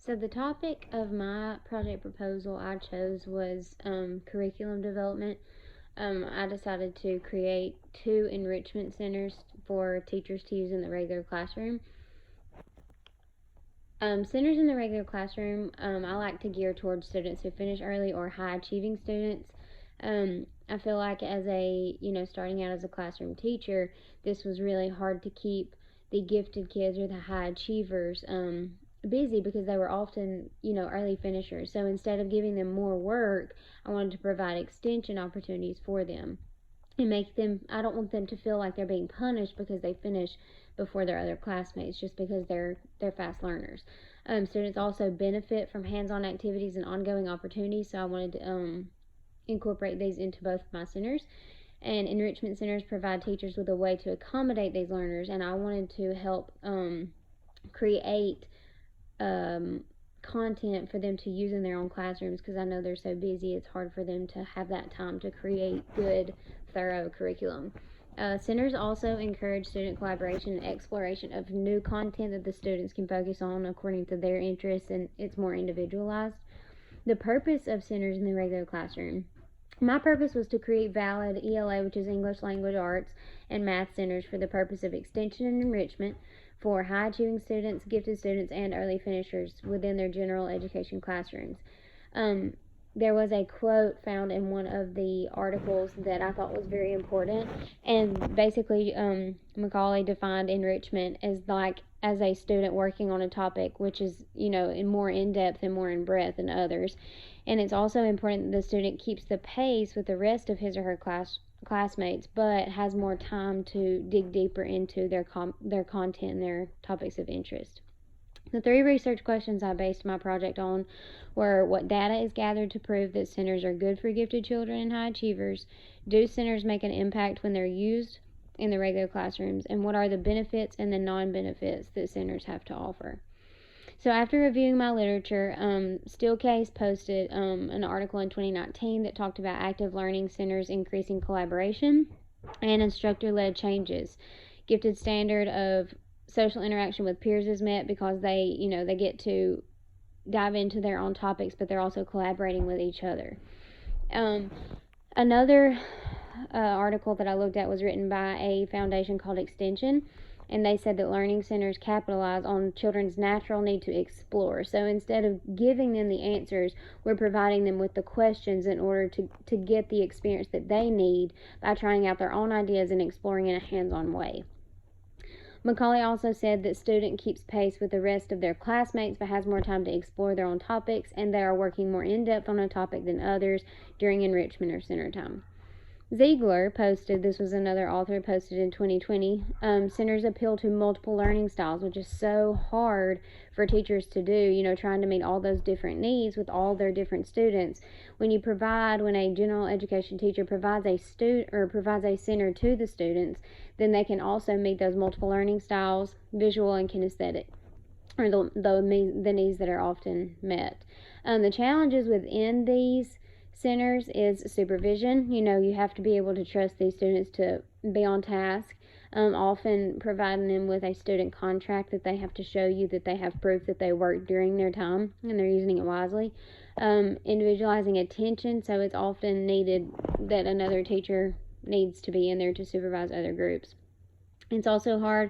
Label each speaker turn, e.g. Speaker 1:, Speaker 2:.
Speaker 1: So the topic of my project proposal I chose was curriculum development. I decided to create 2 enrichment centers for teachers to use in the regular classroom. Centers in the regular classroom, I like to gear towards students who finish early or high achieving students. I feel like as a, starting out as a classroom teacher, this was really hard to keep the gifted kids or the high achievers busy because they were often, early finishers. So instead of giving them more work, I wanted to provide extension opportunities for them and make them, I don't want them to feel like they're being punished because they finish before their other classmates just because they're fast learners. Students also benefit from hands-on activities and ongoing opportunities, so I wanted to incorporate these into both of my centers. And enrichment centers provide teachers with a way to accommodate these learners, and I wanted to help create content for them to use in their own classrooms because I know they're so busy, it's hard for them to have that time to create good, thorough curriculum. Centers also encourage student collaboration and exploration of new content that the students can focus on according to their interests, and it's more individualized. The purpose of centers in the regular classroom. My purpose was to create valid ELA, which is English Language Arts, and Math centers for the purpose of extension and enrichment for high achieving students, gifted students, and early finishers within their general education classrooms. There was a quote found in one of the articles that I thought was very important, and basically Macaulay defined enrichment as a student working on a topic which is in more in depth and more in breadth than others, and it's also important that the student keeps the pace with the rest of his or her classmates, but has more time to dig deeper into their content and their topics of interest. The 3 research questions I based my project on were: what data is gathered to prove that centers are good for gifted children and high achievers? Do centers make an impact when they're used in the regular classrooms? And what are the benefits and the non-benefits that centers have to offer? So after reviewing my literature, Steelcase posted an article in 2019 that talked about active learning centers increasing collaboration and instructor-led changes. Gifted standard of social interaction with peers is met because they get to dive into their own topics, but they're also collaborating with each other. Another article that I looked at was written by a foundation called Extension, and they said that learning centers capitalize on children's natural need to explore. So instead of giving them the answers, we're providing them with the questions in order to get the experience that they need by trying out their own ideas and exploring in a hands-on way. Macaulay also said that student keeps pace with the rest of their classmates but has more time to explore their own topics, and they are working more in depth on a topic than others during enrichment or center time. Ziegler posted, this was another author posted in 2020, centers appeal to multiple learning styles, which is so hard for teachers to do, trying to meet all those different needs with all their different students. When a general education teacher provides a center to the students, then they can also meet those multiple learning styles, visual and kinesthetic, or the needs that are often met. The challenges within these centers is supervision. You have to be able to trust these students to be on task, often providing them with a student contract that they have to show you that they have proof that they worked during their time and they're using it wisely. Individualizing attention, so it's often needed that another teacher needs to be in there to supervise other groups. It's also hard